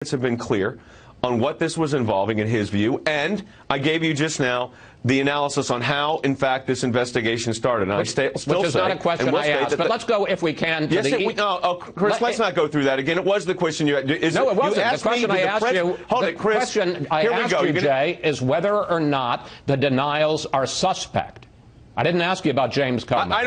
have been clear on what this was involving in his view, and I gave you just now the analysis on how, in fact, this investigation started. And which is not a question I asked, but let's go, if we can, to Chris, let's not go through that again. It was the question you had. No, it wasn't. The question I asked you, Jay, is whether or not the denials are suspect. I didn't ask you about James Comey. I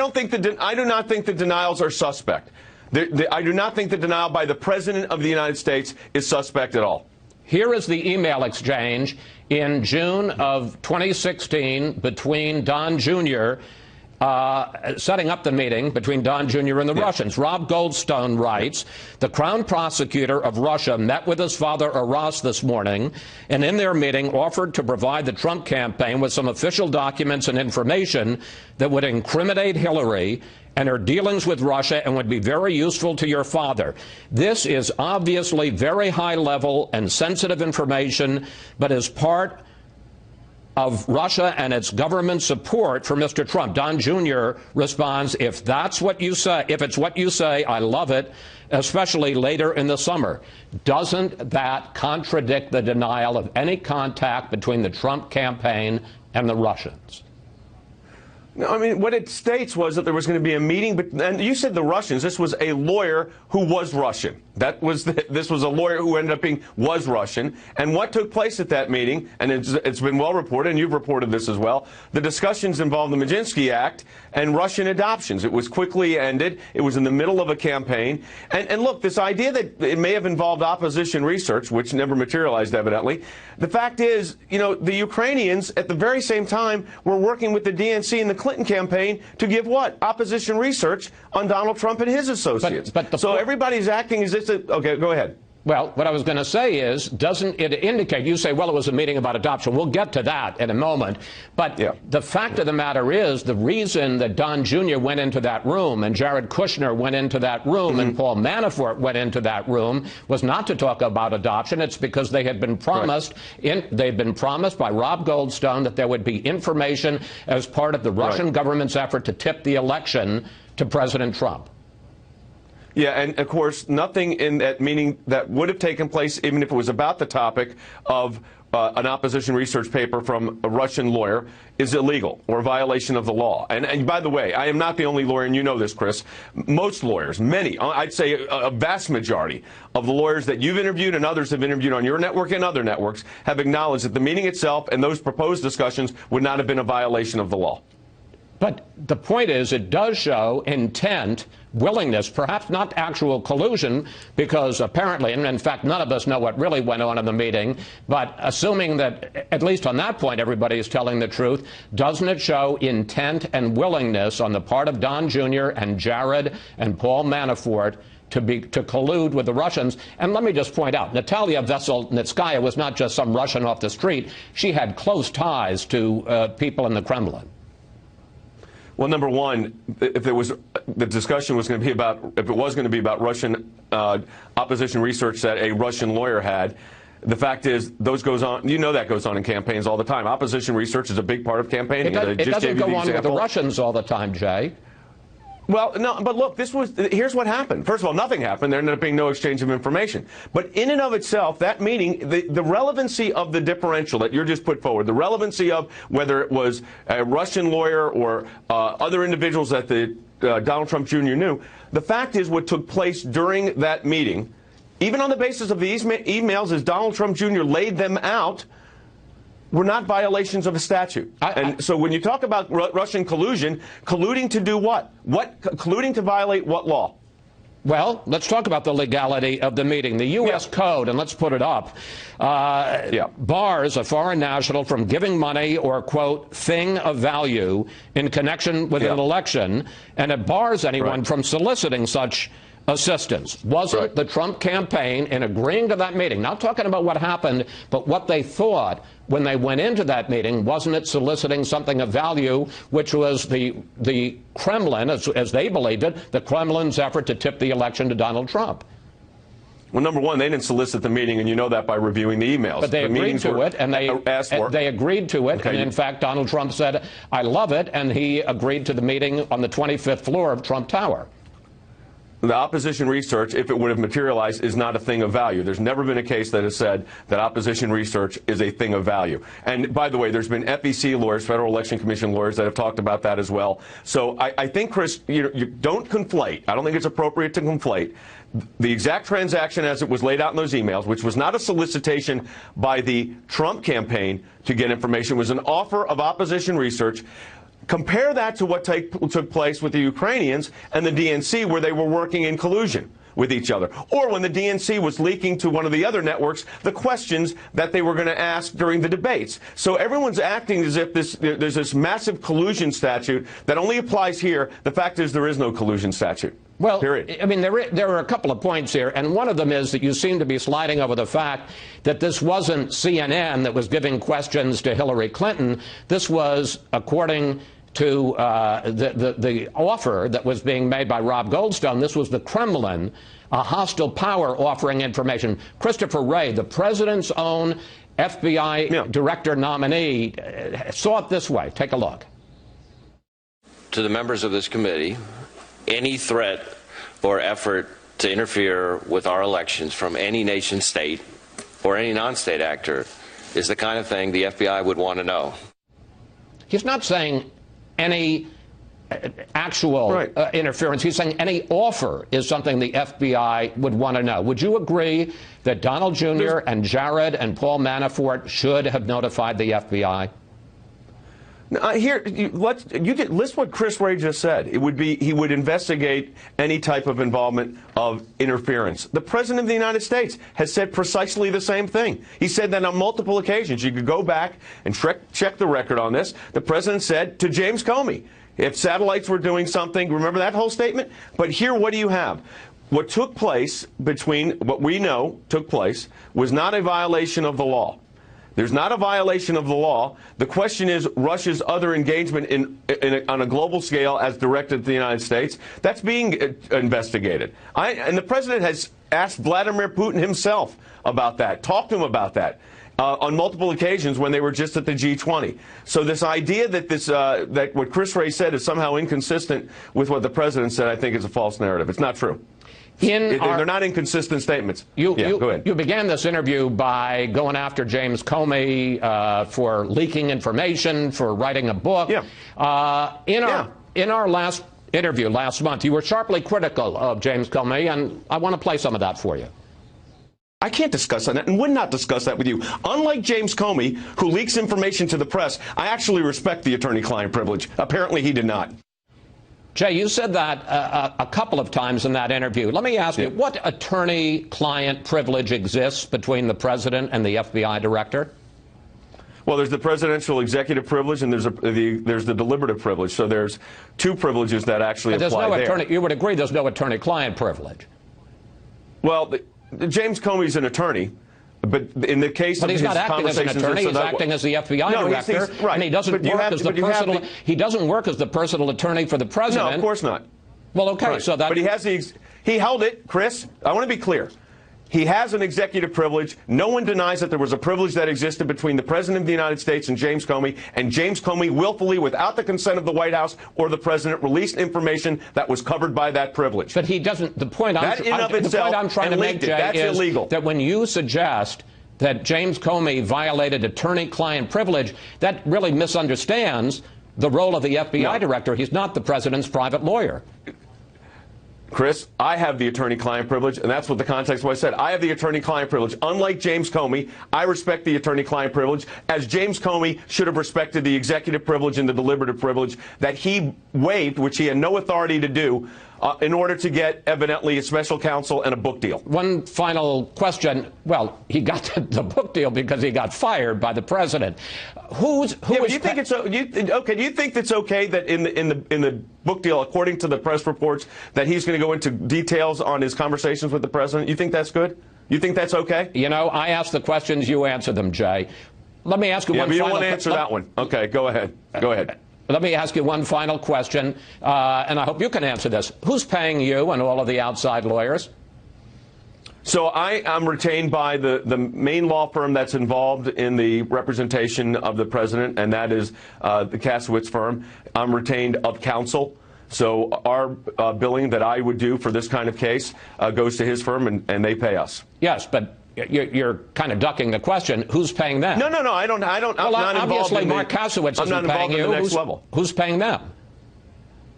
do not think the denials are suspect. I do not think the denial by the President of the United States is suspect at all. Here is the email exchange in June of 2016 between Don Jr., setting up the meeting between Don Jr. and the Russians. Rob Goldstone writes, the Crown Prosecutor of Russia met with his father, Aras, this morning, and in their meeting offered to provide the Trump campaign with some official documents and information that would incriminate Hillary and her dealings with Russia and would be very useful to your father. This is obviously very high level and sensitive information, but is part of Russia and its government support for Mr. Trump. Don Jr. responds, if that's what you say, if it's what you say, I love it, especially later in the summer. Doesn't that contradict the denial of any contact between the Trump campaign and the Russians? No, I mean, what it states was that there was going to be a meeting, and you said the Russians. This was a lawyer who was Russian. This was a lawyer who ended up was Russian. And what took place at that meeting, and it's been well reported, and you've reported this as well, the discussions involved the Magnitsky Act and Russian adoptions. It was quickly ended. It was in the middle of a campaign. And look, this idea that it may have involved opposition research, which never materialized evidently, the fact is, you know, the Ukrainians at the very same time were working with the DNC and the Clinton campaign to give what? Opposition research on Donald Trump and his associates. So everybody's acting as if okay, go ahead. Well, what I was going to say is, doesn't it indicate, you say, well, it was a meeting about adoption. We'll get to that in a moment. But the fact of the matter is, the reason that Don Jr. went into that room and Jared Kushner went into that room and Paul Manafort went into that room was not to talk about adoption. It's because they had been promised, they'd been promised by Rob Goldstone that there would be information as part of the Russian government's effort to tip the election to President Trump. Yeah, and of course, nothing in that meeting that would have taken place, even if it was about the topic of an opposition research paper from a Russian lawyer, is illegal or a violation of the law. And by the way, I am not the only lawyer, and you know this, Chris. Most lawyers, many, I'd say a vast majority of the lawyers that you've interviewed and others have interviewed on your network and other networks have acknowledged that the meeting itself and those proposed discussions would not have been a violation of the law. But the point is, it does show intent, willingness, perhaps not actual collusion, because apparently, and in fact, none of us know what really went on in the meeting, but assuming that, at least on that point, everybody is telling the truth, doesn't it show intent and willingness on the part of Don Jr. and Jared and Paul Manafort to collude with the Russians? And let me just point out, Natalia Veselnitskaya was not just some Russian off the street. She had close ties to people in the Kremlin. Well, number one, if there was the discussion was going to be about, if it was going to be about Russian opposition research that a Russian lawyer had, the fact is those goes on. You know that goes on in campaigns all the time. Opposition research is a big part of campaigning. It doesn't go on with the Russians all the time, Jay. Well, no, but look, here's what happened. First of all, nothing happened. There ended up being no exchange of information. But in and of itself, that meeting, the relevancy of the differential that you're just put forward, the relevancy of whether it was a Russian lawyer or other individuals that Donald Trump Jr. knew, the fact is what took place during that meeting, even on the basis of these emails as Donald Trump Jr. laid them out, were not violations of a statute. And so when you talk about Russian collusion, colluding to do what? Colluding to violate what law? Well, let's talk about the legality of the meeting. The U.S. Code, and let's put it up, bars a foreign national from giving money or, quote, thing of value in connection with an election, and it bars anyone from soliciting such assistance. Wasn't the Trump campaign, in agreeing to that meeting, not talking about what happened, but what they thought when they went into that meeting, wasn't it soliciting something of value, which was the Kremlin, as they believed it, the Kremlin's effort to tip the election to Donald Trump? Well, number one, they didn't solicit the meeting, and you know that by reviewing the emails. But they agreed to it, and they agreed to it, and in fact, Donald Trump said, I love it, and he agreed to the meeting on the 25th floor of Trump Tower. the opposition research, if it would have materialized, is not a thing of value. There's never been a case that has said that opposition research is a thing of value. And by the way, there's been FEC lawyers, Federal Election Commission lawyers, that have talked about that as well. So I think, Chris, you don't conflate. I don't think it's appropriate to conflate the exact transaction as it was laid out in those emails, which was not a solicitation by the Trump campaign to get information, was an offer of opposition research. Compare that to what took place with the Ukrainians and the DNC, where they were working in collusion with each other, or when the DNC was leaking to one of the other networks the questions that they were going to ask during the debates. So everyone's acting as if there's this massive collusion statute that only applies here. The fact is there is no collusion statute. Well, period. I mean, there are a couple of points here, and one of them is that you seem to be sliding over the fact that this wasn't CNN that was giving questions to Hillary Clinton. This was, according to the offer that was being made by Rob Goldstone, this was the Kremlin, a hostile power, offering information. Christopher Wray, the president's own FBI director nominee, saw it this way. Take a look. To the members of this committee, any threat or effort to interfere with our elections from any nation state or any non-state actor is the kind of thing the FBI would want to know. He's not saying any actual interference. He's saying any offer is something the FBI would want to know. Would you agree that Donald Jr. and Jared and Paul Manafort should have notified the FBI? Here, list what Chris Wray just said. It would be he would investigate any type of involvement of interference. The President of the United States has said precisely the same thing. He said that on multiple occasions. You could go back and check the record on this. The President said to James Comey, if satellites were doing something, remember that whole statement? But here, what do you have? What took place between what we know took place was not a violation of the law. There's not a violation of the law. The question is Russia's other engagement on a global scale as directed at the United States. That's being investigated. And the president has asked Vladimir Putin himself about that, talked to him about that on multiple occasions when they were just at the G20. So this idea that that what Chris Wray said is somehow inconsistent with what the president said, I think is a false narrative. It's not true. They're not inconsistent statements. Go ahead. You began this interview by going after James Comey for leaking information, for writing a book. In our last interview last month, you were sharply critical of James Comey, and I want to play some of that for you. I can't discuss that and would not discuss that with you. Unlike James Comey, who leaks information to the press, I actually respect the attorney-client privilege. Apparently he did not. Jay, you said that a couple of times in that interview. Let me ask you, what attorney-client privilege exists between the president and the FBI director? Well, there's the presidential executive privilege, and there's the deliberative privilege. So there's two privileges that actually apply there. You would agree there's no attorney-client privilege? Well, James Comey's an attorney. But in the case of his conversations, he's not acting as an attorney. He's acting as the FBI director, and he doesn't work as the personal. He doesn't work as the personal attorney for the president. No, of course not. Well, okay, so that. But he held it, Chris. I want to be clear. He has an executive privilege. No one denies that there was a privilege that existed between the President of the United States and James Comey willfully, without the consent of the White House or the President, released information that was covered by that privilege. But he doesn't. The point I'm trying to make, Jay, is illegal. That when you suggest that James Comey violated attorney-client privilege, that really misunderstands the role of the FBI director. He's not the President's private lawyer. Chris, I have the attorney-client privilege, and that's what the context of what I said. I have the attorney-client privilege. Unlike James Comey, I respect the attorney-client privilege, as James Comey should have respected the executive privilege and the deliberative privilege that he waived, which he had no authority to do, in order to get, evidently, a special counsel and a book deal. One final question. Well, he got the book deal because he got fired by the president. Do you think it's okay that in the book deal, according to the press reports, that he's going to go into details on his conversations with the president? You think that's good? You think that's okay? You know, I ask the questions, you answer them, Jay. Let me ask you one final question. question. You don't want to answer that one. Okay, go ahead. Go ahead. Let me ask you one final question, and I hope you can answer this. Who's paying you and all of the outside lawyers? So I am retained by the main law firm that's involved in the representation of the president, and that is the Kasowitz firm. I'm retained of counsel. So our billing that I would do for this kind of case goes to his firm, and they pay us. Yes, but you're kind of ducking the question. Who's paying them? No, I don't. Well, I'm not obviously, involved Mark Kasowitz I'm not isn't paying involved in you. the next level. Who's paying them?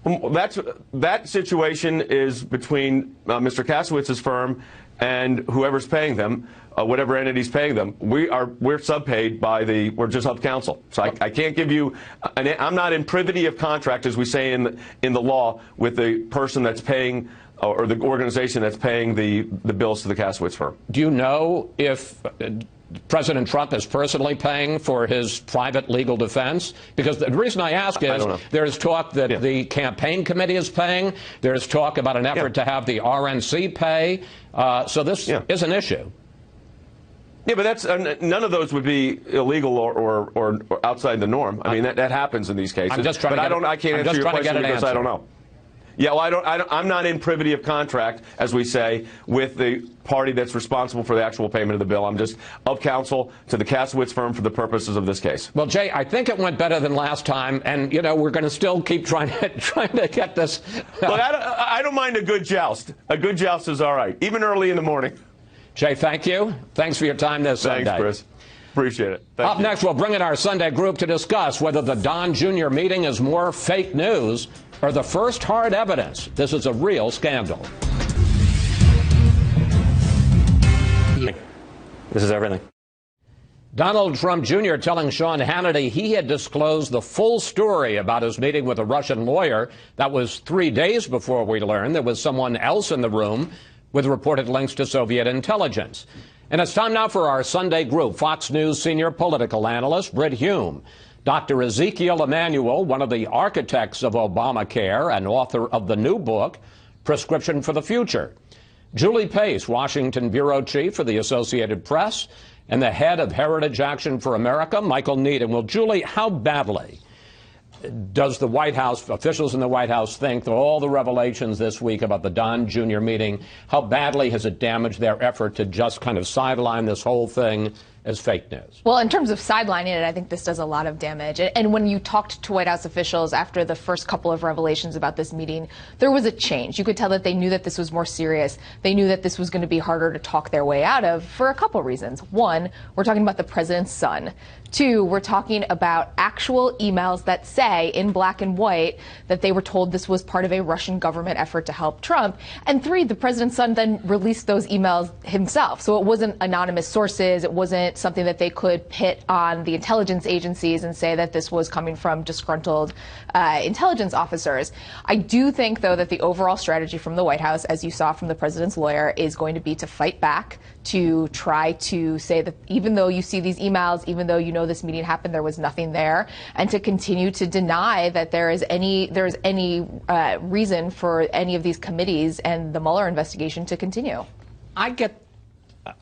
That situation is between Mr. Kasowitz's firm and whoever's paying them, whatever entity's paying them. We're subpaid by we're just of counsel. So I can't give you. I'm not in privity of contract, as we say in the law, with the person that's paying or the organization that's paying the bills to the Kasowitz firm. Do you know if President Trump is personally paying for his private legal defense? Because the reason I ask is there's talk that the campaign committee is paying. There's talk about an effort to have the RNC pay. So this is an issue. Yeah, but that's none of those would be illegal or outside the norm. I mean, that happens in these cases. I'm just trying I can't answer your question because I don't know. Yeah, well, I'm not in privity of contract, as we say, with the party that's responsible for the actual payment of the bill. I'm just of counsel to the Kasowitz firm for the purposes of this case. Well, Jay, I think it went better than last time, and we're going to still keep trying to get this. Look, I don't mind a good joust. A good joust is all right, even early in the morning. Jay, thank you. Thanks for your time this Sunday. Thanks, Chris. Appreciate it. Up next, we'll bring in our Sunday group to discuss whether the Don Jr. meeting is more fake news or the first hard evidence. This is a real scandal. This is everything. Donald Trump Jr. telling Sean Hannity he had disclosed the full story about his meeting with a Russian lawyer. That was 3 days before we learned there was someone else in the room with reported links to Soviet intelligence. And it's time now for our Sunday group. Fox News senior political analyst Brit Hume, Dr. Ezekiel Emanuel, one of the architects of Obamacare and author of the new book, Prescription for the Future, Julie Pace, Washington bureau chief for the Associated Press, and the head of Heritage Action for America, Michael Needham. Well, Julie, how badly does the White House, officials in the White House, think that all the revelations this week about the Don Jr. meeting, how badly has it damaged their effort to just kind of sideline this whole thing as fake news? Well, in terms of sidelining it, I think this does a lot of damage. And when you talked to White House officials after the first couple of revelations about this meeting, there was a change. You could tell that they knew that this was more serious. They knew that this was going to be harder to talk their way out of for a couple reasons. One, we're talking about the president's son. Two, we're talking about actual emails that say in black and white that they were told this was part of a Russian government effort to help Trump. And three, the president's son then released those emails himself. So it wasn't anonymous sources. It wasn't something that they could pit on the intelligence agencies and say that this was coming from disgruntled intelligence officers. I do think, though, that the overall strategy from the White House, as you saw from the president's lawyer, is going to be to fight back, to try to say that even though you see these emails, even though you know this meeting happened, there was nothing there, and to continue to deny that there is any reason for any of these committees and the Mueller investigation to continue.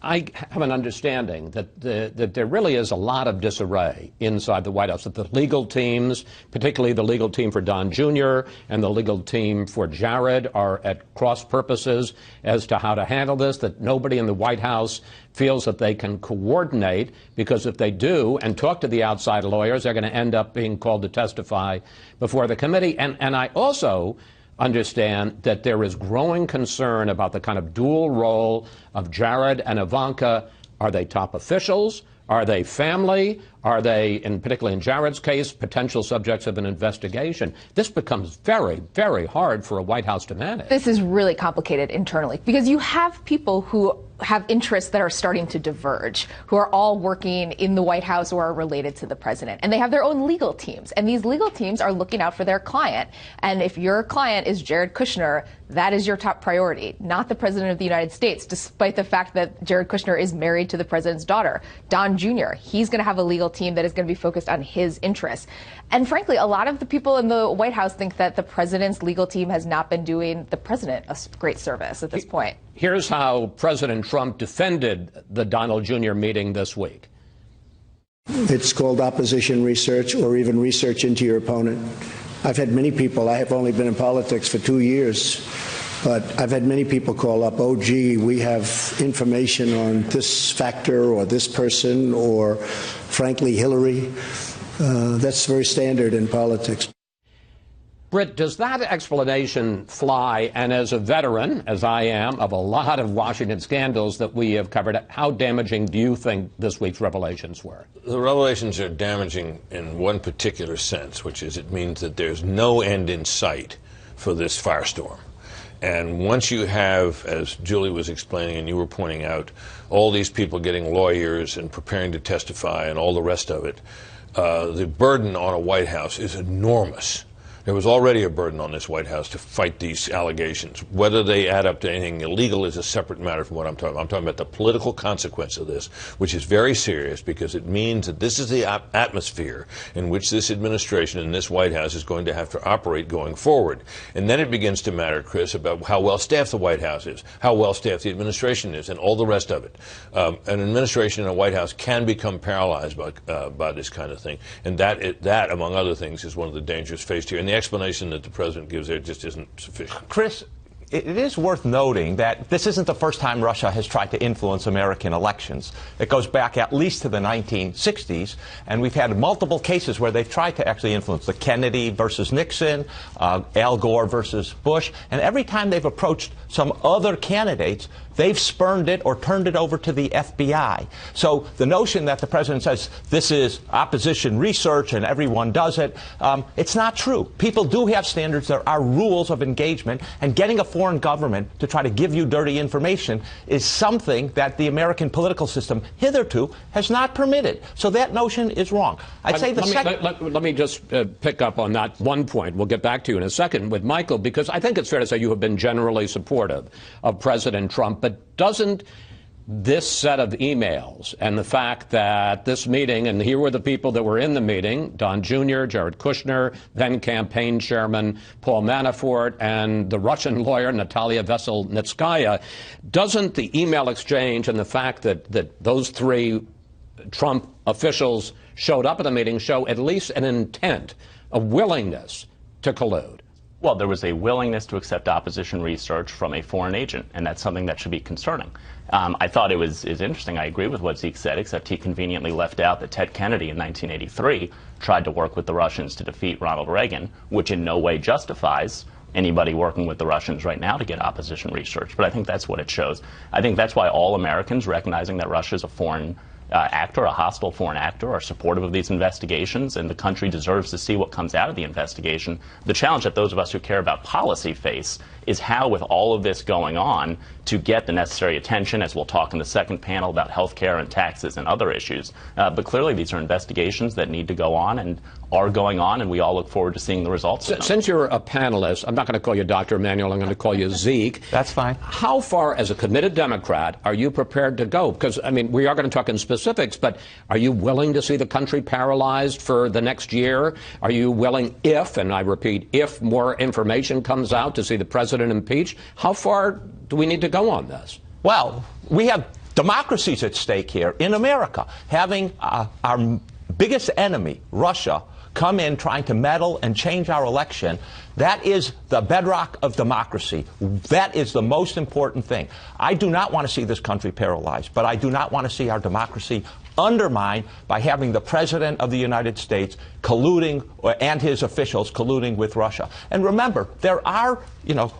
I have an understanding that there really is a lot of disarray inside the White House, that the legal teams, particularly the legal team for Don Jr. and the legal team for Jared, are at cross purposes as to how to handle this, that nobody in the White House feels that they can coordinate, because if they do and talk to the outside lawyers, they're going to end up being called to testify before the committee. And I also understand that there is growing concern about the kind of dual role of Jared and Ivanka. Are they top officials? Are they family? Are they, particularly in Jared's case, potential subjects of an investigation? This becomes very, very hard for a White House to manage. This is really complicated internally because you have people who have interests that are starting to diverge, who are all working in the White House or are related to the president. And they have their own legal teams. And these legal teams are looking out for their client. And if your client is Jared Kushner, that is your top priority, not the president of the United States, despite the fact that Jared Kushner is married to the president's daughter. Don Jr., he's going to have a legal team that is going to be focused on his interests. And frankly, a lot of the people in the White House think that the president's legal team has not been doing the president a great service at this point. Here's how President Trump defended the Donald Jr. meeting this week. It's called opposition research, or even research into your opponent. I've had many people, I have only been in politics for 2 years, but I've had many people call up, oh, gee, we have information on this factor or this person or, frankly, Hillary. That's very standard in politics. Britt, does that explanation fly? And as a veteran, as I am, of a lot of Washington scandals that we have covered, how damaging do you think this week's revelations were? The revelations are damaging in one particular sense, which is it means that there's no end in sight for this firestorm. And once you have, as Julie was explaining and you were pointing out, all these people getting lawyers and preparing to testify and all the rest of it, the burden on a White House is enormous. There was already a burden on this White House to fight these allegations. Whether they add up to anything illegal is a separate matter from what I'm talking about. I'm talking about the political consequence of this, which is very serious because it means that this is the atmosphere in which this administration and this White House is going to have to operate going forward. And then it begins to matter, Chris, about how well staffed the White House is, how well staffed the administration is, and all the rest of it. An administration and a White House can become paralyzed by this kind of thing. And that, among other things, is one of the dangers faced here. And the explanation that the president gives there just isn't sufficient. Chris, it is worth noting that this isn't the first time Russia has tried to influence American elections. It goes back at least to the 1960s, and we've had multiple cases where they've tried to actually influence. The Kennedy versus Nixon, Al Gore versus Bush, and every time they've approached some other candidates, they've spurned it or turned it over to the FBI. So the notion that the president says this is opposition research and everyone does it, it's not true. People do have standards. There are rules of engagement, and getting a foreign government to try to give you dirty information is something that the American political system hitherto has not permitted. So that notion is wrong. I'd say the second... Let me just pick up on that one point. We'll get back to you in a second with Michael, because I think it's fair to say you have been generally supportive of President Trump. But doesn't this set of emails and the fact that this meeting, and here were the people that were in the meeting, Don Jr., Jared Kushner, then campaign chairman Paul Manafort, and the Russian lawyer Natalia Veselnitskaya, doesn't the email exchange and the fact that those three Trump officials showed up at the meeting show at least an intent, a willingness to collude? Well, there was a willingness to accept opposition research from a foreign agent, and that's something that should be concerning. I thought it was interesting. I agree with what Zeke said, except he conveniently left out that Ted Kennedy in 1983 tried to work with the Russians to defeat Ronald Reagan, which in no way justifies anybody working with the Russians right now to get opposition research. But I think that's what it shows. I think that's why all Americans, recognizing that Russia is a foreign actor, a hostile foreign actor, are supportive of these investigations, and the country deserves to see what comes out of the investigation. The challenge that those of us who care about policy face is how, with all of this going on, to get the necessary attention, as we'll talk in the second panel about health care and taxes and other issues. But clearly these are investigations that need to go on and are going on, and we all look forward to seeing the results. Since you're a panelist, I'm not going to call you Dr. Emanuel, I'm going to call you Zeke. That's fine. How far, as a committed Democrat, are you prepared to go? Because, I mean, we are going to talk in specifics, but are you willing to see the country paralyzed for the next year? Are you willing, if, and I repeat, if more information comes out, to see the president impeached? How far do we need to go on this? Well, we have democracies at stake here in America. Having our biggest enemy, Russia, come in trying to meddle and change our election, that is the bedrock of democracy. That is the most important thing. I do not want to see this country paralyzed, but I do not want to see our democracy undermined by having the President of the United States colluding, and his officials colluding with Russia. And remember, there are,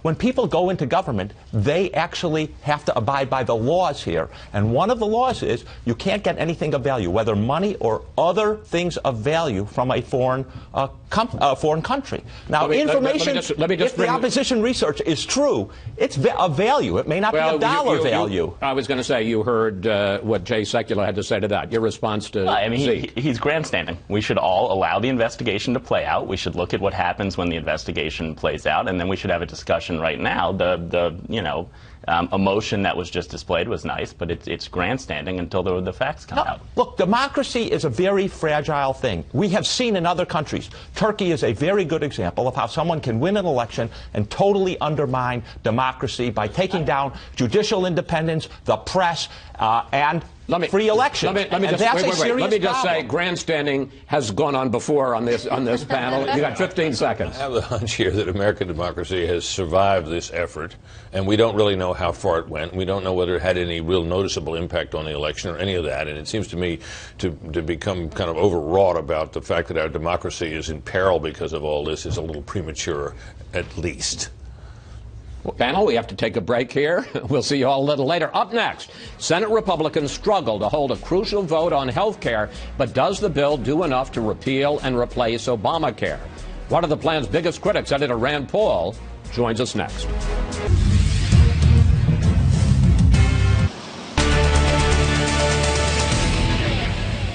when people go into government, they actually have to abide by the laws here. And one of the laws is you can't get anything of value, whether money or other things of value, from a foreign country. Now, information, if the opposition research is true, it's of value. It may not be of dollar value. I was going to say, you heard what Jay Sekulow had to say to that. Your response to Zeke? He's grandstanding. We should all allow the investigation to play out. We should look at what happens when the investigation plays out, and then we should have a discussion right now. The emotion that was just displayed was nice, but it's grandstanding until the facts come out. Look, democracy is a very fragile thing. We have seen in other countries. Turkey is a very good example of how someone can win an election and totally undermine democracy by taking down judicial independence, the press, and free elections. Let me just say, grandstanding has gone on before on this panel. You got 15 seconds. I have the hunch here that American democracy has survived this effort, and we don't really know how far it went. We don't know whether it had any real noticeable impact on the election or any of that. And it seems to me to become kind of overwrought about the fact that our democracy is in peril because of all this is a little premature, at least. Well, panel, we have to take a break here. We'll see you all a little later. Up next, Senate Republicans struggle to hold a crucial vote on health care, but does the bill do enough to repeal and replace Obamacare? One of the plan's biggest critics, Senator Rand Paul, joins us next.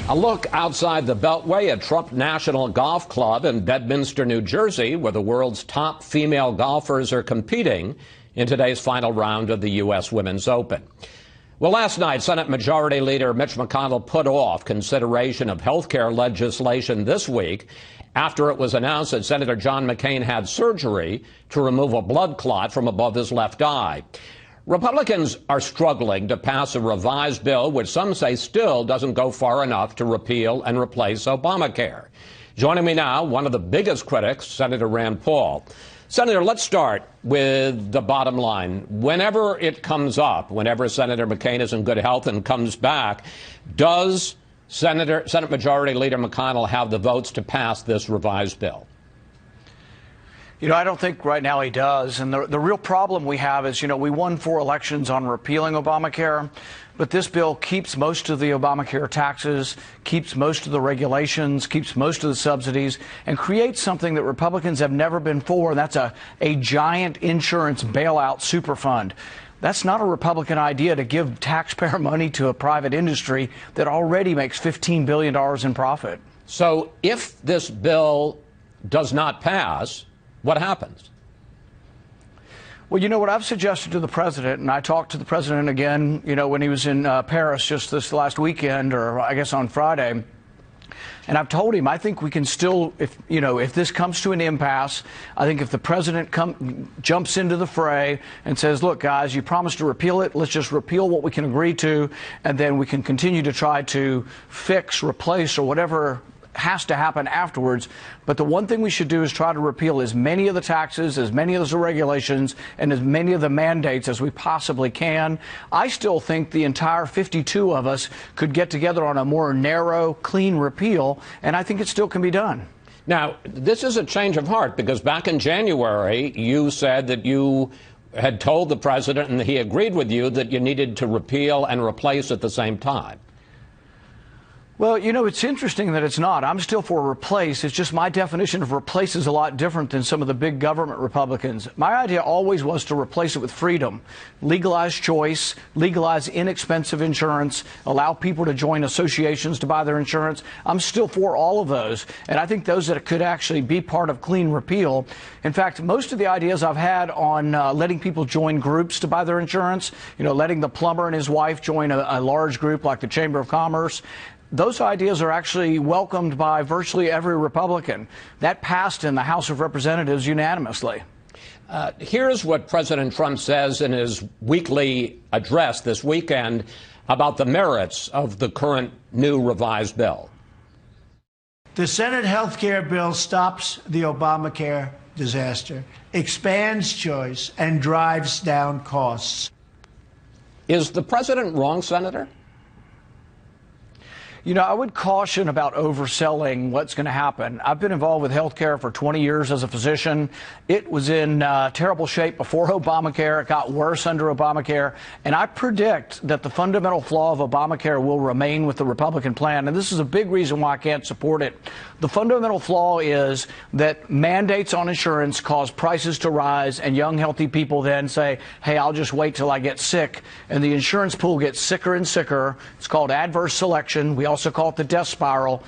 A look outside the Beltway at Trump National Golf Club in Bedminster, New Jersey, where the world's top female golfers are competing in today's final round of the U.S. Women's Open. Well, last night, Senate Majority Leader Mitch McConnell put off consideration of health care legislation this week after it was announced that Senator John McCain had surgery to remove a blood clot from above his left eye. Republicans are struggling to pass a revised bill, which some say still doesn't go far enough to repeal and replace Obamacare. Joining me now, one of the biggest critics, Senator Rand Paul. Senator, let's start with the bottom line. Whenever it comes up, whenever Senator McCain is in good health and comes back, does Senate Majority Leader McConnell have the votes to pass this revised bill? You know, I don't think right now he does. And the real problem we have is, we won 4 elections on repealing Obamacare, but this bill keeps most of the Obamacare taxes, keeps most of the regulations, keeps most of the subsidies, and creates something that Republicans have never been for, and that's a giant insurance bailout super fund. That's not a Republican idea, to give taxpayer money to a private industry that already makes $15 billion in profit. So if this bill does not pass, what happens? Well, what I've suggested to the president, and I talked to the president again, when he was in Paris just this last weekend, or I guess on Friday, and I've told him I think we can still, if this comes to an impasse, I think if the president jumps into the fray and says, look, guys, you promised to repeal it, let's just repeal what we can agree to, and then we can continue to try to fix, replace, or whatever has to happen afterwards. But the one thing we should do is try to repeal as many of the taxes, as many of the regulations, and as many of the mandates as we possibly can. I still think the entire 52 of us could get together on a more narrow, clean repeal, and I think it still can be done. Now, this is a change of heart, because back in January, you said that you had told the president, and he agreed with you, that you needed to repeal and replace at the same time. Well, it's interesting that it's not. I'm still for replace. It's just my definition of replace is a lot different than some of the big government Republicans. My idea always was to replace it with freedom. Legalize choice, legalize inexpensive insurance, allow people to join associations to buy their insurance. I'm still for all of those. And I think those that could actually be part of clean repeal. In fact, most of the ideas I've had on letting people join groups to buy their insurance, letting the plumber and his wife join a large group like the Chamber of Commerce, those ideas are actually welcomed by virtually every Republican. That passed in the House of Representatives unanimously. Here's what President Trump says in his weekly address this weekend about the merits of the current new revised bill. The Senate health care bill stops the Obamacare disaster, expands choice, and drives down costs. Is the president wrong, Senator? I would caution about overselling what's going to happen. I've been involved with health care for 20 years as a physician. It was in terrible shape before Obamacare. It got worse under Obamacare. And I predict that the fundamental flaw of Obamacare will remain with the Republican plan. And this is a big reason why I can't support it. The fundamental flaw is that mandates on insurance cause prices to rise, and young, healthy people then say, hey, I'll just wait till I get sick. And the insurance pool gets sicker and sicker. It's called adverse selection. We also call it the death spiral.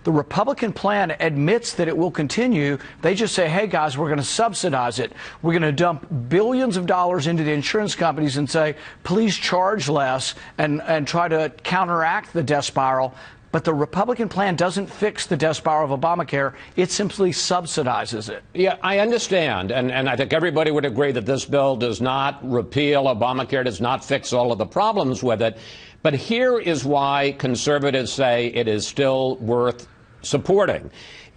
The Republican plan admits that it will continue. They just say, hey, guys, we're going to subsidize it. We're going to dump billions of dollars into the insurance companies and say, please charge less, and try to counteract the death spiral. But the Republican plan doesn't fix the death spiral of Obamacare. It simply subsidizes it. Yeah, I understand. And I think everybody would agree that this bill does not repeal Obamacare, does not fix all of the problems with it. But here is why conservatives say it is still worth supporting.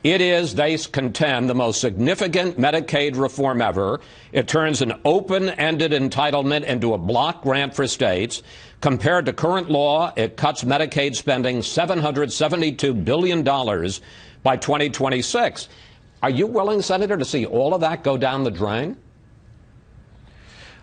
It is, they contend, the most significant Medicaid reform ever. It turns an open-ended entitlement into a block grant for states. Compared to current law, it cuts Medicaid spending $772 billion by 2026. Are you willing, Senator, to see all of that go down the drain?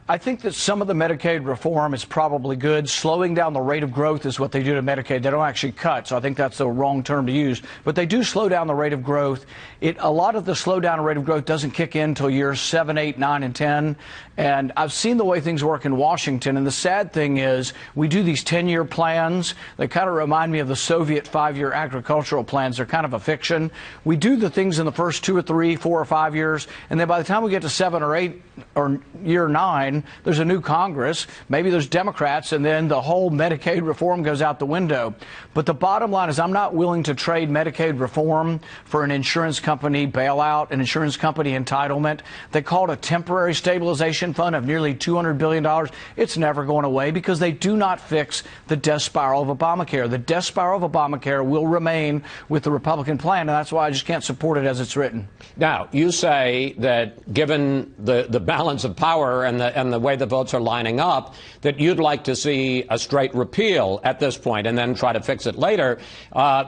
I think that some of the Medicaid reform is probably good. Slowing down the rate of growth is what they do to Medicaid. They don't actually cut, so I think that's the wrong term to use. But they do slow down the rate of growth. A lot of the slowdown rate of growth doesn't kick in until years 7, 8, 9, and 10. And I've seen the way things work in Washington. And the sad thing is we do these 10-year plans. They kind of remind me of the Soviet 5-year agricultural plans. They're kind of a fiction. We do the things in the first 2 or 3, 4 or 5 years. And then by the time we get to 7 or 8 or year 9, there's a new Congress, maybe there's Democrats, and then the whole Medicaid reform goes out the window. But the bottom line is I'm not willing to trade Medicaid reform for an insurance company bailout, an insurance company entitlement. They call it a temporary stabilization fund of nearly $200 billion. It's never going away because they do not fix the death spiral of Obamacare. The death spiral of Obamacare will remain with the Republican plan, and that's why I just can't support it as it's written. Now, you say that given the balance of power and the way the votes are lining up, that you'd like to see a straight repeal at this point and then try to fix it later.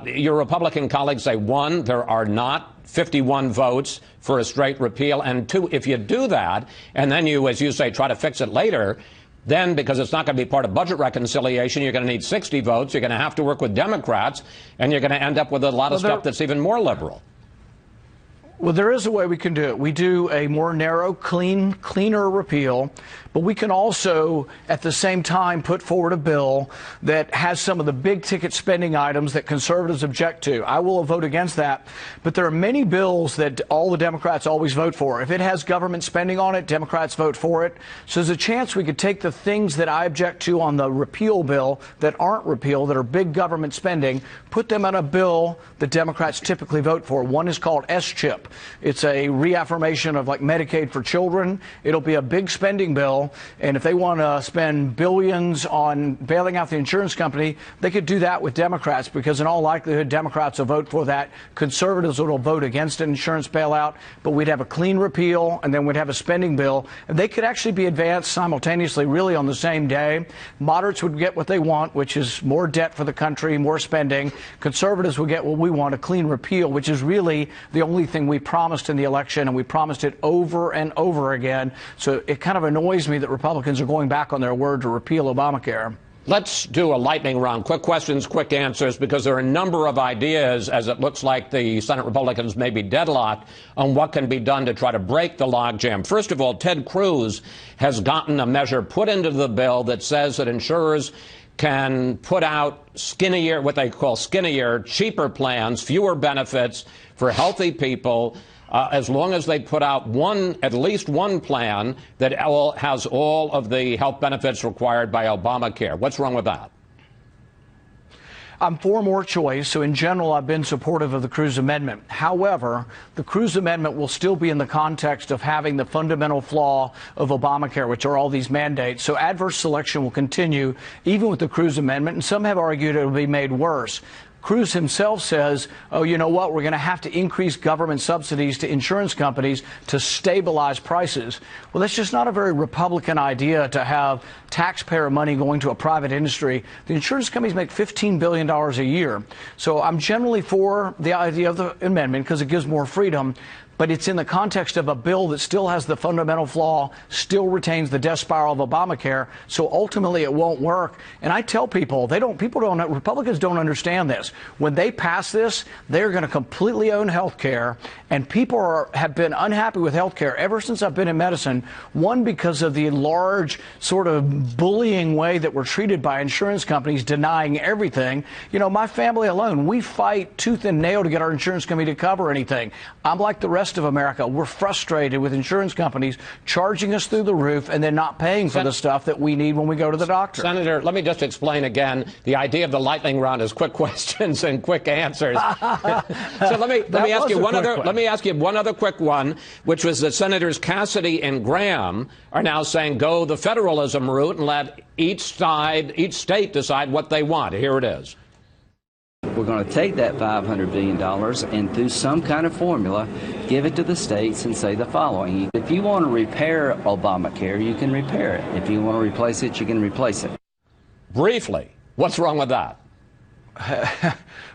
Your Republican colleagues say, one, there are not 51 votes for a straight repeal, and two, if you do that, and then you, as you say, try to fix it later, then, because it's not going to be part of budget reconciliation, you're going to need 60 votes, you're going to have to work with Democrats, and you're going to end up with a lot of stuff that's even more liberal. Well, there is a way we can do it. We do a more narrow, cleaner repeal, but we can also, at the same time, put forward a bill that has some of the big-ticket spending items that conservatives object to. I will vote against that, but there are many bills that all the Democrats always vote for. If it has government spending on it, Democrats vote for it. So there's a chance we could take the things that I object to on the repeal bill that aren't repeal, that are big government spending, put them on a bill that Democrats typically vote for. One is called S-CHIP. It's a reaffirmation of like Medicaid for children. It'll be a big spending bill, and if they want to spend billions on bailing out the insurance company, they could do that with Democrats, because in all likelihood Democrats will vote for that. Conservatives will vote against an insurance bailout, but we'd have a clean repeal, and then we'd have a spending bill, and they could actually be advanced simultaneously, really on the same day. Moderates would get what they want, which is more debt for the country, more spending. Conservatives would get what we want, a clean repeal, which is really the only thing we promised in the election, and we promised it over and over again. So it kind of annoys me that Republicans are going back on their word to repeal Obamacare. Let's do a lightning round. Quick questions, quick answers, because there are a number of ideas, as it looks like the Senate Republicans may be deadlocked on what can be done to try to break the logjam. First of all, Ted Cruz has gotten a measure put into the bill that says that insurers can put out skinnier, what they call skinnier, cheaper plans, fewer benefits for healthy people, as long as they put out at least one plan that has all of the health benefits required by Obamacare. What's wrong with that? I'm for more choice, so in general I've been supportive of the Cruz Amendment. However, the Cruz Amendment will still be in the context of having the fundamental flaw of Obamacare, which are all these mandates. So adverse selection will continue even with the Cruz Amendment, and some have argued it will be made worse. Cruz himself says, oh, you know what, we're going to have to increase government subsidies to insurance companies to stabilize prices. Well, that's just not a very Republican idea to have taxpayer money going to a private industry. The insurance companies make $15 billion a year. So I'm generally for the idea of the amendment because it gives more freedom. But it's in the context of a bill that still has the fundamental flaw, still retains the death spiral of Obamacare, so ultimately it won't work. And I tell people, Republicans don't understand this. When they pass this, they're going to completely own health care, and people have been unhappy with health care ever since I've been in medicine. One, because of the large sort of bullying way that we're treated by insurance companies, denying everything. You know, my family alone, we fight tooth and nail to get our insurance company to cover anything. I'm like the rest rest of America. We're frustrated with insurance companies charging us through the roof and then not paying for the stuff that we need when we go to the doctor. Senator, let me just explain again. The idea of the lightning round is quick questions and quick answers. So let me ask you one other quick one, which was that Senators Cassidy and Graham are now saying go the federalism route and let each state decide what they want. Here it is. We're going to take that $500 billion and through some kind of formula, give it to the states and say the following. If you want to repair Obamacare, you can repair it. If you want to replace it, you can replace it. Briefly, what's wrong with that?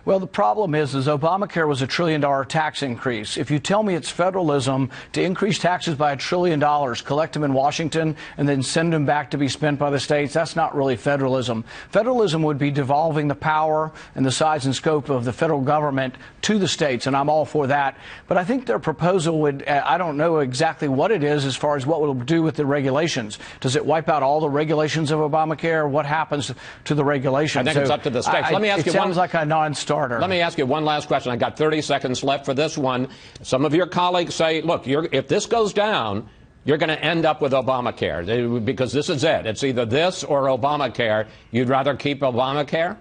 Well, the problem is Obamacare was $1 trillion tax increase. If you tell me it's federalism to increase taxes by $1 trillion, collect them in Washington, and then send them back to be spent by the states, that's not really federalism. Federalism would be devolving the power and the size and scope of the federal government to the states, and I'm all for that. But I think their proposal would, I don't know exactly what it is as far as what it will do with the regulations. Does it wipe out all the regulations of Obamacare? What happens to the regulations? I think it's up to the states. Let me ask you one. It sounds like a non-starter. Let me ask you one last question. I got 30 seconds left for this one. Some of your colleagues say, look, if this goes down, you're going to end up with Obamacare because this is it. It's either this or Obamacare. You'd rather keep Obamacare?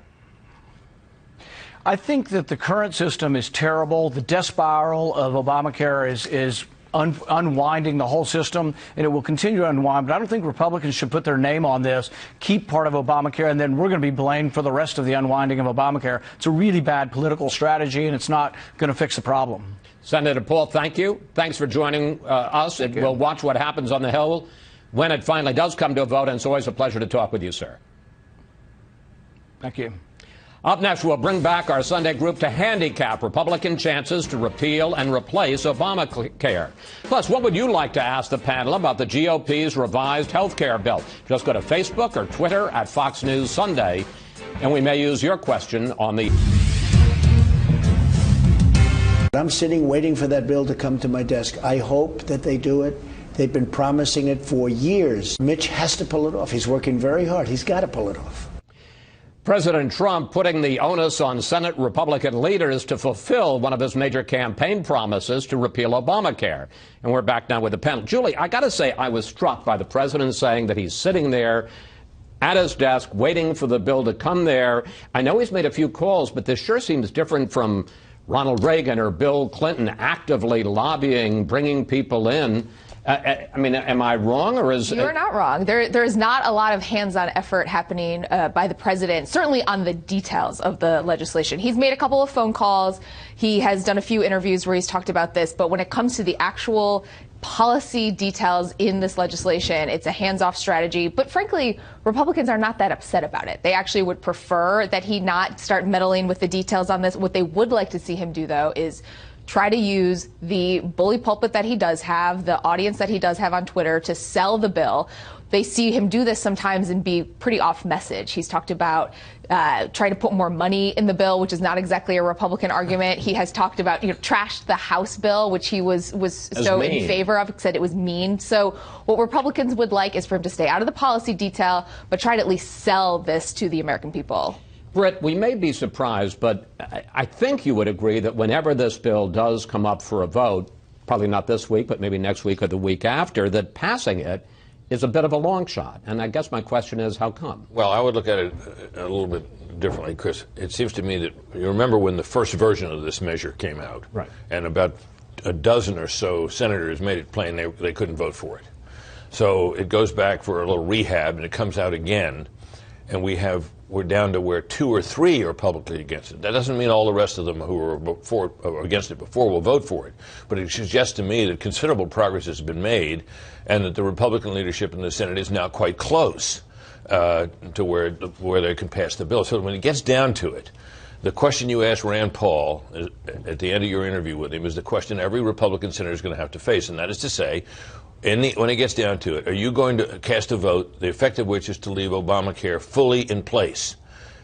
I think that the current system is terrible. The death spiral of Obamacare is unwinding the whole system, and it will continue to unwind. But I don't think Republicans should put their name on this, keep part of Obamacare, and then we're going to be blamed for the rest of the unwinding of Obamacare. It's a really bad political strategy, and it's not going to fix the problem. Senator Paul, thank you. Thanks for joining us. We'll watch what happens on the Hill when it finally does come to a vote, and it's always a pleasure to talk with you, sir. Thank you. Up next, we'll bring back our Sunday group to handicap Republican chances to repeal and replace Obamacare. Plus, what would you like to ask the panel about the GOP's revised health care bill? Just go to Facebook or Twitter at Fox News Sunday, and we may use your question on the... I'm sitting waiting for that bill to come to my desk. I hope that they do it. They've been promising it for years. Mitch has to pull it off. He's working very hard. He's got to pull it off. President Trump putting the onus on Senate Republican leaders to fulfill one of his major campaign promises to repeal Obamacare. And we're back now with the panel. Julie, I got to say, I was struck by the president saying that he's sitting there at his desk waiting for the bill to come there. I know he's made a few calls, but this sure seems different from Ronald Reagan or Bill Clinton actively lobbying, bringing people in. I mean, am I wrong, or is... You're not wrong. There is not a lot of hands-on effort happening by the president, certainly on the details of the legislation. He's made a couple of phone calls. He has done a few interviews where he's talked about this. But when it comes to the actual policy details in this legislation, it's a hands-off strategy. But frankly, Republicans are not that upset about it. They actually would prefer that he not start meddling with the details on this. What they would like to see him do, though, is try to use the bully pulpit that he does have, the audience that he does have on Twitter, to sell the bill. They see him do this sometimes and be pretty off message. He's talked about trying to put more money in the bill, which is not exactly a Republican argument. He has talked about, trashed the House bill, which he was so mean. In favor of, said it was mean. So what Republicans would like is for him to stay out of the policy detail, but try to at least sell this to the American people. Britt, we may be surprised, but I think you would agree that whenever this bill does come up for a vote, probably not this week, but maybe next week or the week after, that passing it is a bit of a long shot. And I guess my question is, how come? Well, I would look at it a little bit differently, Chris. It seems to me that you remember when the first version of this measure came out, right? And about a dozen or so senators made it plain they couldn't vote for it. So it goes back for a little rehab, and it comes out again, and we're down to where 2 or 3 are publicly against it. That doesn't mean all the rest of them who were against it before will vote for it. But it suggests to me that considerable progress has been made and that the Republican leadership in the Senate is now quite close to where they can pass the bill. So when it gets down to it, the question you asked Rand Paul at the end of your interview with him is the question every Republican senator is going to have to face, and that is to say, when it gets down to it, are you going to cast a vote, the effect of which is to leave Obamacare fully in place?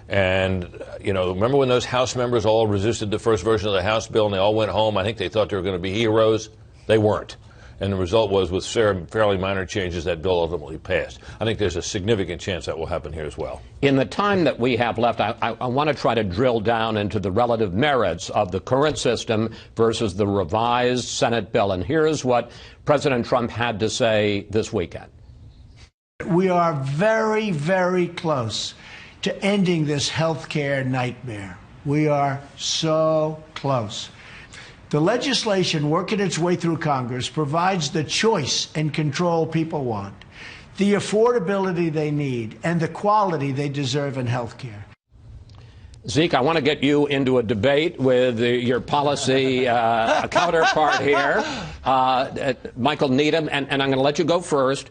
And, remember when those House members all resisted the first version of the House bill and they all went home? I think they thought they were going to be heroes. They weren't. And the result was, with fairly minor changes, that bill ultimately passed. I think there's a significant chance that will happen here as well. In the time that we have left, I want to try to drill down into the relative merits of the current system versus the revised Senate bill. And here's what President Trump had to say this weekend. We are very, very close to ending this health care nightmare. We are so close. The legislation working its way through Congress provides the choice and control people want, the affordability they need, and the quality they deserve in health care. Zeke, I want to get you into a debate with your policy counterpart here, Michael Needham, and I'm going to let you go first.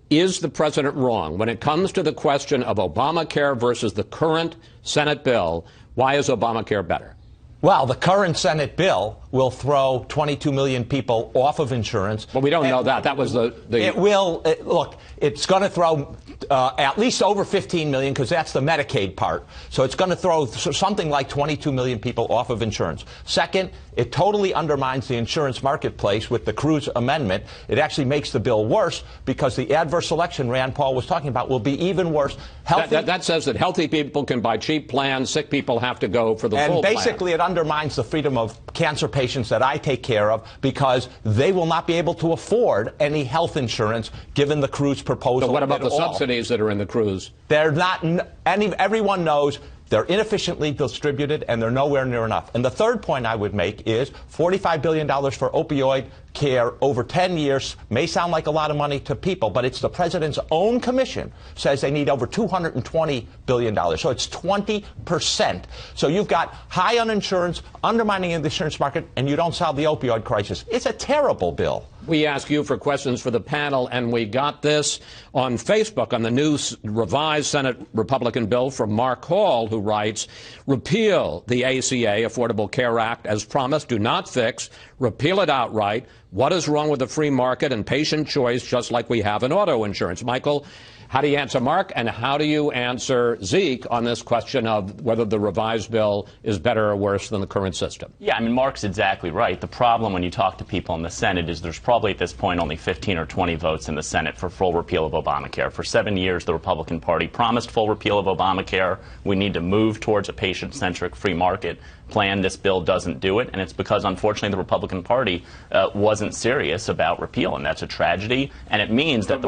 Is the president wrong when it comes to the question of Obamacare versus the current Senate bill? Why is Obamacare better? Well, the current Senate bill will throw 22 million people off of insurance. But we don't know that. That was the... It will. Look, it's going to throw at least over 15 million, because that's the Medicaid part. So it's going to throw something like 22 million people off of insurance. Second, it totally undermines the insurance marketplace with the Cruz amendment. It actually makes the bill worse, because the adverse selection Rand Paul was talking about will be even worse. That says that healthy people can buy cheap plans, sick people have to go for the full plan. And basically it undermines the freedom of cancer patients that I take care of, because they will not be able to afford any health insurance given the Cruz proposal. So what about the subsidies that are in the Cruz? They're not. Everyone knows they're inefficiently distributed, and they're nowhere near enough. And the third point I would make is $45 billion for opioid care over 10 years may sound like a lot of money to people, but it's the president's own commission says they need over $220 billion. So it's 20%. So you've got high uninsurance, undermining the insurance market, and you don't solve the opioid crisis. It's a terrible bill. We ask you for questions for the panel, and we got this on Facebook on the new revised Senate Republican bill from Mark Hall, who writes, repeal the ACA, Affordable Care Act, as promised. Do not fix. Repeal it outright. What is wrong with the free market and patient choice, just like we have in auto insurance? Michael, how do you answer Mark, and how do you answer Zeke on this question of whether the revised bill is better or worse than the current system? Yeah, I mean, Mark's exactly right. The problem when you talk to people in the Senate is there's probably at this point only 15 or 20 votes in the Senate for full repeal of Obamacare. For 7 years, the Republican Party promised full repeal of Obamacare. We need to move towards a patient-centric free market plan. This bill doesn't do it, and it's because, unfortunately, the Republican Party wasn't serious about repeal, and that's a tragedy, and it means that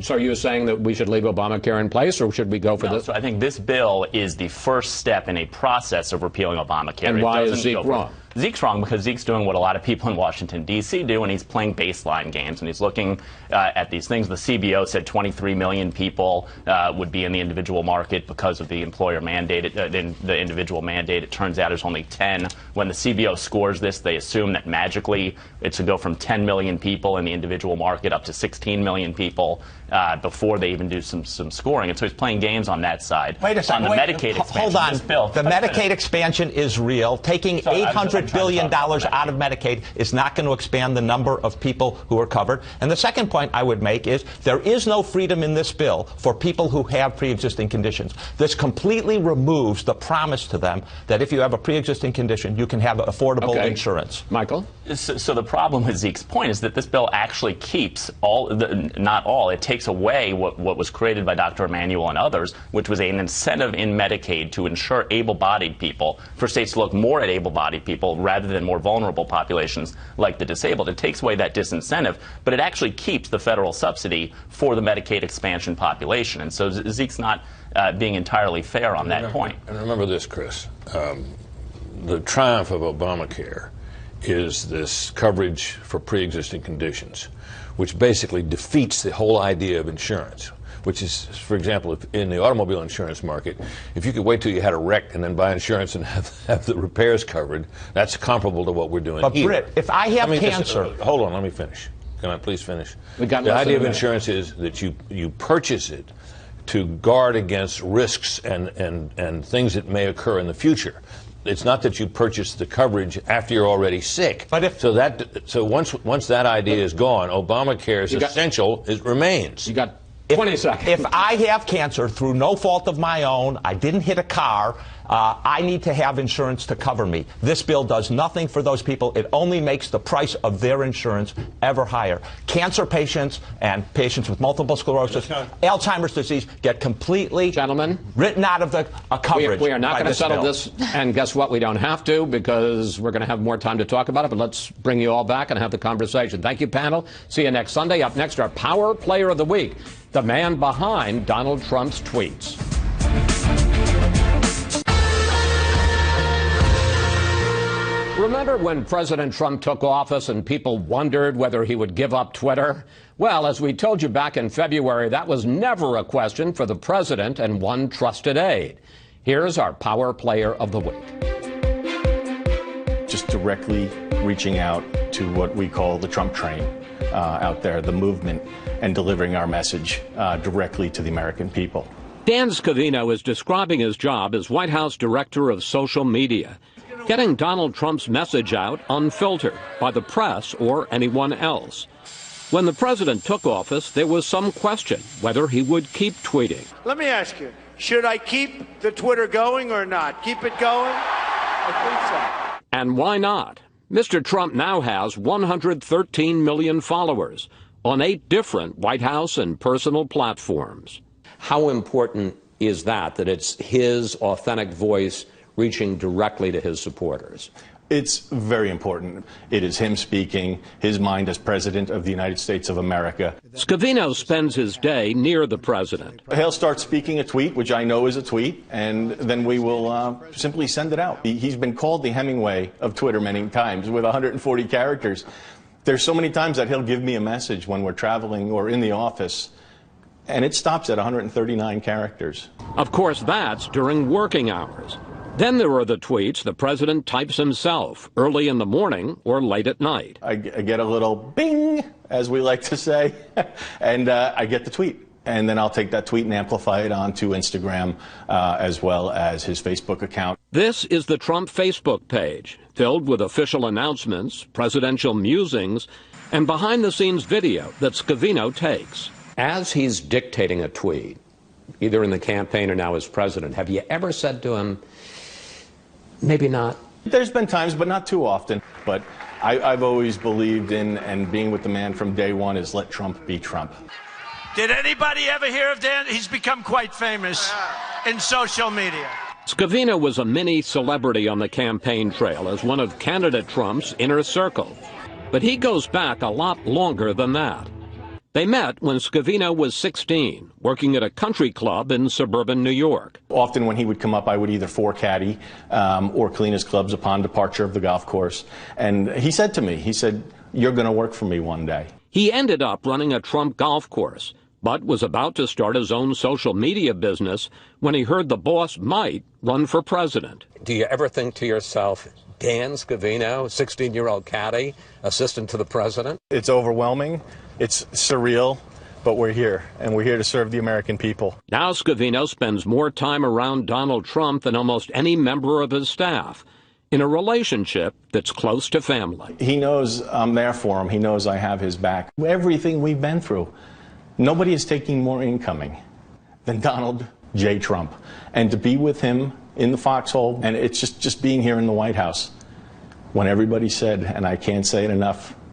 So are you saying that we should leave Obamacare in place, or should we go for this? So I think this bill is the first step in a process of repealing Obamacare. And why is Zeke wrong? Zeke's wrong because Zeke's doing what a lot of people in Washington, D.C. do, and he's playing baseline games, and he's looking at these things. The CBO said 23 million people would be in the individual market because of the employer mandate, the individual mandate. It turns out there's only 10. When the CBO scores this, they assume that magically it's to go from 10 million people in the individual market up to 16 million people before they even do some scoring. And so he's playing games on that side. Wait a second. On the Medicaid expansion, hold on. this bill, the Medicaid expansion is real. Taking $800 billion out of Medicaid is not going to expand the number of people who are covered. And the second point I would make is there is no freedom in this bill for people who have pre-existing conditions. This completely removes the promise to them that if you have a pre-existing condition, you can have affordable insurance. Michael? So the problem with Zeke's point is that this bill actually keeps not all, it takes away what was created by Dr. Emanuel and others, which was an incentive in Medicaid to ensure able-bodied people, for states to look more at able-bodied people rather than more vulnerable populations like the disabled. It takes away that disincentive, but it actually keeps the federal subsidy for the Medicaid expansion population. And so Zeke's not being entirely fair on that point. And remember this, Chris. The triumph of Obamacare is this coverage for pre-existing conditions, which basically defeats the whole idea of insurance. Which is, for example, if in the automobile insurance market, if you could wait till you had a wreck and then buy insurance and have the repairs covered, that's comparable to what we're doing but here. Britt, if I have cancer... hold on, let me finish. Can I please finish? The idea of insurance is that you purchase it to guard against risks and things that may occur in the future. It's not that you purchase the coverage after you're already sick. But so once that idea is gone, Obamacare is essential. It remains. You got 20 seconds. If I have cancer through no fault of my own, I didn't hit a car, I need to have insurance to cover me. This bill does nothing for those people. It only makes the price of their insurance ever higher. Cancer patients and patients with multiple sclerosis, Alzheimer's disease get completely written out of the coverage. We are not going to settle bill. this, and guess what? We don't have to, because we're going to have more time to talk about it, but let's bring you all back and have the conversation. Thank you, panel. See you next Sunday. Up next, our Power Player of the Week, the man behind Donald Trump's tweets. Remember when President Trump took office and people wondered whether he would give up Twitter? Well, as we told you back in February, that was never a question for the president and one trusted aide. Here's our Power Player of the Week. Just directly reaching out to what we call the Trump train out there, the movement, and delivering our message directly to the American people. Dan Scavino is describing his job as White House Director of Social Media, getting Donald Trump's message out unfiltered by the press or anyone else. When the president took office, there was some question whether he would keep tweeting. Let me ask you, should I keep the Twitter going or not? Keep it going? I think so. And why not? Mr. Trump now has 113 million followers on 8 different White House and personal platforms. How important is that it's his authentic voice reaching directly to his supporters? It's very important. It is him speaking, his mind as President of the United States of America. Scavino spends his day near the president. He'll start speaking a tweet, which I know is a tweet, and then we will simply send it out. He's been called the Hemingway of Twitter many times with 140 characters. There's so many times that he'll give me a message when we're traveling or in the office, and it stops at 139 characters. Of course, that's during working hours. Then there are the tweets the president types himself early in the morning or late at night. I get a little bing, as we like to say, and I get the tweet. And then I'll take that tweet and amplify it onto Instagram as well as his Facebook account. This is the Trump Facebook page, filled with official announcements, presidential musings, and behind-the-scenes video that Scavino takes. As he's dictating a tweet, either in the campaign or now as president, have you ever said to him, maybe not? There's been times, but not too often. But I've always believed in, and being with the man from day one, is let Trump be Trump. Did anybody ever hear of Dan? He's become quite famous in social media. Scavino was a mini celebrity on the campaign trail as one of candidate Trump's inner circle. But he goes back a lot longer than that. They met when Scavino was 16, working at a country club in suburban New York. Often when he would come up, I would either caddy or clean his clubs upon departure of the golf course. And he said to me, he said, "You're going to work for me one day." He ended up running a Trump golf course, but was about to start his own social media business when he heard the boss might run for president. Do you ever think to yourself, Dan Scavino, 16-year-old caddy, assistant to the president? It's overwhelming. It's surreal, but we're here, and we're here to serve the American people. Now Scavino spends more time around Donald Trump than almost any member of his staff, in a relationship that's close to family. He knows I'm there for him. He knows I have his back. Everything we've been through, nobody is taking more incoming than Donald J. Trump. And to be with him in the foxhole, and it's just being here in the White House, when everybody said, and I can't say it enough,